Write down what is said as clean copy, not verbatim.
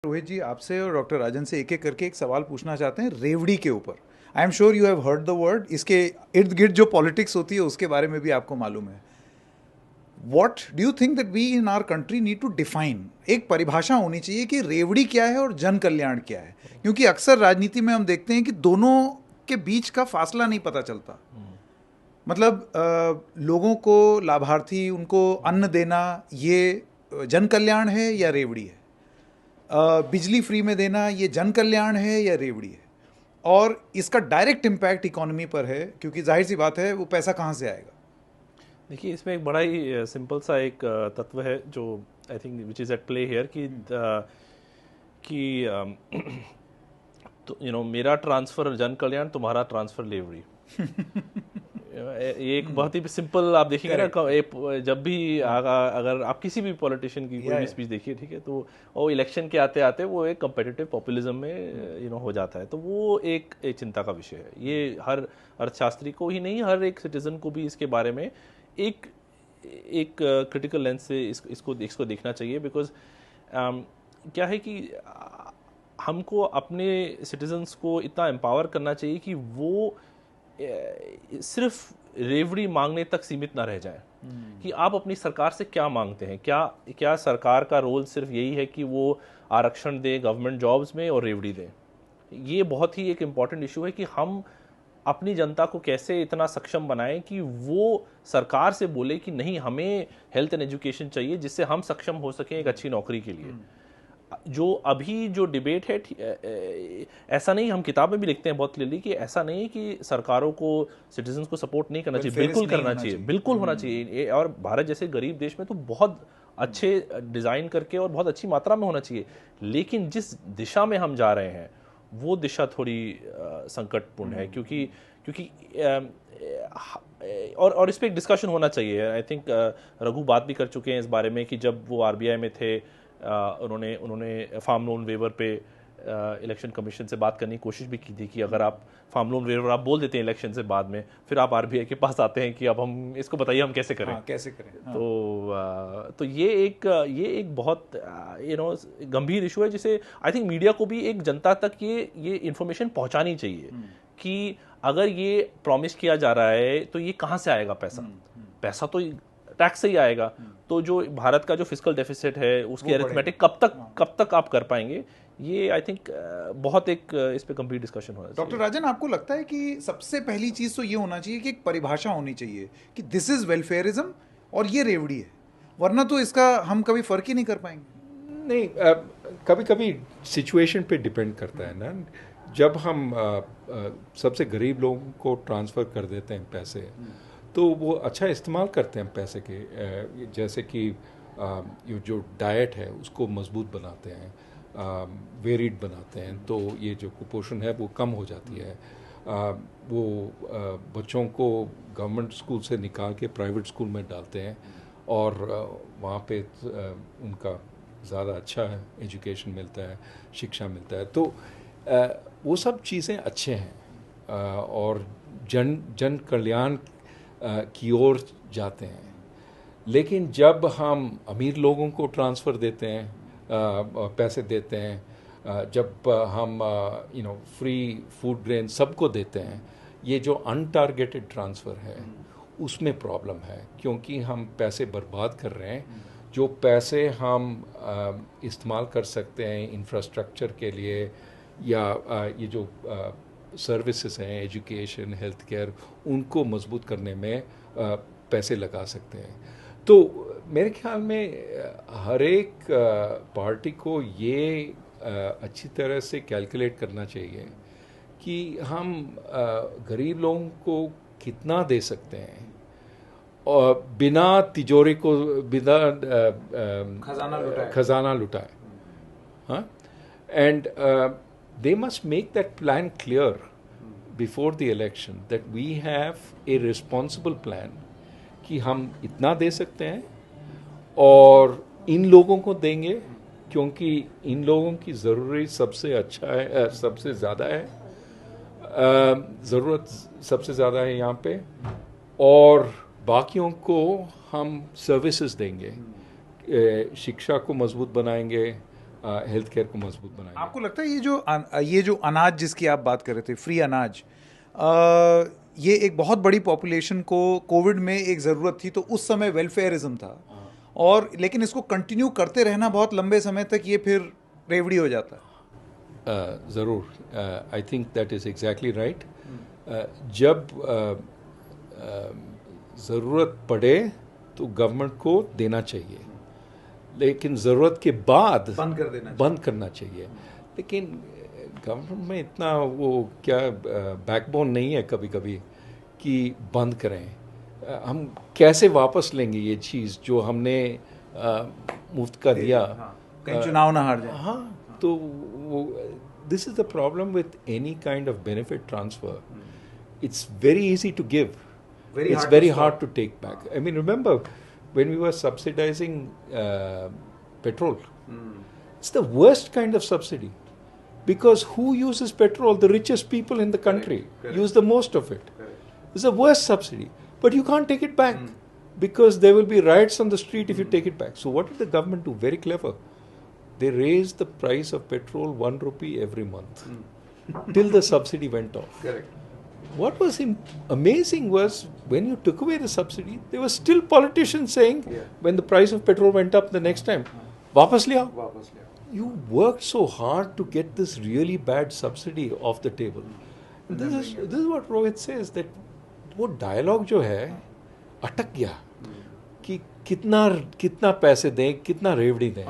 रोहित जी, आपसे और डॉक्टर राजन से एक एक करके एक सवाल पूछना चाहते हैं रेवड़ी के ऊपर। I am sure you have heard the word. इसके इर्द गिर्द जो पॉलिटिक्स होती है उसके बारे में भी आपको मालूम है। What do you think that we in our country need to define? एक परिभाषा होनी चाहिए कि रेवड़ी क्या है और जन कल्याण क्या है, क्योंकि अक्सर राजनीति में हम देखते हैं कि दोनों के बीच का फासला नहीं पता चलता। मतलब लोगों को, लाभार्थी, उनको अन्न देना, ये जन कल्याण है या रेवड़ी है? बिजली फ्री में देना, ये जन कल्याण है या रेवड़ी है? और इसका डायरेक्ट इम्पैक्ट इकोनॉमी पर है, क्योंकि जाहिर सी बात है वो पैसा कहाँ से आएगा? देखिए, इसमें एक बड़ा ही सिंपल सा एक तत्व है जो I think which is at play here कि तो मेरा ट्रांसफ़र जन कल्याण, तुम्हारा ट्रांसफ़र लेवरी। ये एक बहुत ही सिंपल, आप देखेंगे ना, जब भी अगर आप किसी भी पॉलिटिशियन की कोई भी स्पीच देखिए, ठीक है, तो वो इलेक्शन के आते आते वो एक कम्पिटिटिव पॉपुलिज्म में हो जाता है। तो वो एक चिंता का विषय है। ये हर अर्थशास्त्री को ही नहीं, हर एक सिटीजन को भी इसके बारे में एक क्रिटिकल लेंस से इसको देखना चाहिए। बिकॉज क्या है कि हमको अपने सिटीजन्स को इतना एम्पावर करना चाहिए कि वो सिर्फ रेवड़ी मांगने तक सीमित ना रह जाए। कि आप अपनी सरकार से क्या मांगते हैं? क्या सरकार का रोल सिर्फ यही है कि वो आरक्षण दे गवर्नमेंट जॉब्स में और रेवड़ी दे? ये बहुत ही एक इम्पॉर्टेंट इशू है कि हम अपनी जनता को कैसे इतना सक्षम बनाएं कि वो सरकार से बोले कि नहीं, हमें हेल्थ एंड एजुकेशन चाहिए, जिससे हम सक्षम हो सकें एक अच्छी नौकरी के लिए। जो अभी जो डिबेट है, ऐसा नहीं, हम किताब में भी लिखते हैं बहुत क्लियरली कि ऐसा नहीं है कि सरकारों को, सिटीजन्स को सपोर्ट नहीं करना चाहिए। बिल्कुल करना चाहिए, बिल्कुल होना चाहिए। और भारत जैसे गरीब देश में तो बहुत अच्छे डिज़ाइन करके और बहुत अच्छी मात्रा में होना चाहिए। लेकिन जिस दिशा में हम जा रहे हैं वो दिशा थोड़ी संकटपूर्ण है, क्योंकि और इस पर एक डिस्कशन होना चाहिए। आई थिंक रघु बात भी कर चुके हैं इस बारे में कि जब वो आरबीआई में थे, उन्होंने फार्म लोन वेवर पे इलेक्शन कमीशन से बात करने की कोशिश भी की थी कि अगर आप फार्म लोन वेवर आप बोल देते हैं इलेक्शन से बाद में, फिर आप आरबीआई के पास आते हैं कि अब हम इसको बताइए हम कैसे करें। कैसे करें? तो ये एक बहुत गंभीर इशू है, जिसे आई थिंक मीडिया को भी एक जनता तक ये इन्फॉर्मेशन पहुंचानी चाहिए कि अगर ये प्रॉमिस किया जा रहा है तो ये कहाँ से आएगा पैसा तो टैक्स से ही आएगा। तो जो भारत का जो फिस्कल डेफिसिट है उसकी अरिथमेटिक कब तक आप कर पाएंगे? ये आई थिंक बहुत एक इस पे गंभीर डिस्कशन होना चाहिए। डॉक्टर राजन, आपको लगता है कि सबसे पहली चीज तो ये होना चाहिए कि एक परिभाषा होनी चाहिए कि दिस इज वेलफेयरिज्म और ये रेवड़ी है, वरना तो इसका हम कभी फर्क ही नहीं कर पाएंगे। नहीं, कभी कभी सिचुएशन पे डिपेंड करता है ना। जब हम सबसे गरीब लोगों को ट्रांसफ़र कर देते हैं पैसे, तो वो अच्छा इस्तेमाल करते हैं पैसे के, जैसे कि ये जो डाइट है उसको मजबूत बनाते हैं, वेरिड बनाते हैं, तो ये जो कुपोषण है वो कम हो जाती है। वो बच्चों को गवर्नमेंट स्कूल से निकाल के प्राइवेट स्कूल में डालते हैं और वहाँ पे उनका ज़्यादा अच्छा एजुकेशन मिलता है, शिक्षा मिलता है। तो वो सब चीज़ें अच्छे हैं और जन कल्याण की ओर जाते हैं। लेकिन जब हम अमीर लोगों को ट्रांसफ़र देते हैं, पैसे देते हैं, जब हम फ्री फूड ग्रेन सबको देते हैं, ये जो अनटारगेटेड ट्रांसफ़र है उसमें प्रॉब्लम है, क्योंकि हम पैसे बर्बाद कर रहे हैं। जो पैसे हम इस्तेमाल कर सकते हैं इंफ्रास्ट्रक्चर के लिए या ये जो सर्विसेज हैं, एजुकेशन, हेल्थ केयर, उनको मजबूत करने में पैसे लगा सकते हैं। तो मेरे ख्याल में हर एक पार्टी को ये अच्छी तरह से कैलकुलेट करना चाहिए कि हम गरीब लोगों को कितना दे सकते हैं और बिना तिजोरी को, बिना खजाना लुटाए। हाँ, and they must make that plan clear before the election that we have a responsible plan कि हम इतना दे सकते हैं और इन लोगों को देंगे क्योंकि इन लोगों की ज़रूरत सबसे अच्छा है, सबसे ज़्यादा है, ज़रूरत सबसे ज़्यादा है यहाँ पे, और बाकियों को हम सर्विसेज देंगे, शिक्षा को मजबूत बनाएंगे, हेल्थ केयर को मजबूत बनाएंगे। आपको लगता है ये जो अनाज जिसकी आप बात कर रहे थे, फ्री अनाज, ये एक बहुत बड़ी पॉपुलेशन को कोविड में एक ज़रूरत थी, तो उस समय वेलफेयरिज्म था, और लेकिन इसको कंटिन्यू करते रहना बहुत लंबे समय तक, ये फिर रेवड़ी हो जाता है। ज़रूर, I think that is exactly right. जब ज़रूरत पड़े तो गवर्नमेंट को देना चाहिए, लेकिन ज़रूरत के बाद बंद करना चाहिए। लेकिन गवर्नमेंट में इतना वो क्या बैकबोन नहीं है कभी कभी कि बंद करें। हम कैसे वापस लेंगे ये चीज़ जो हमने मुफ्त का दिया? कहीं चुनाव ना हार जाए। हाँ, तो वो this is the problem with any kind of benefit transfer. It's very easy to give. It's very hard to take back. I mean, remember when we were subsidizing petrol? It's the worst kind of subsidy, because who uses petrol? The richest people in the country use the most of it. It's the worst subsidy, but you can't take it back because there will be riots on the street if you take it back. So what did the government do? Very clever. They raised the price of petrol 1 rupee every month till the subsidy went off. Correct. What was amazing was when you took away the subsidy, there were still politicians saying, when the price of petrol went up the next time, वापस ले आओ। You worked so hard to get this really bad subsidy off the table. This is what Rohit says, that वो dialogue जो है अटक गया कि कितना पैसे दें, कितना रेवड़ी दें।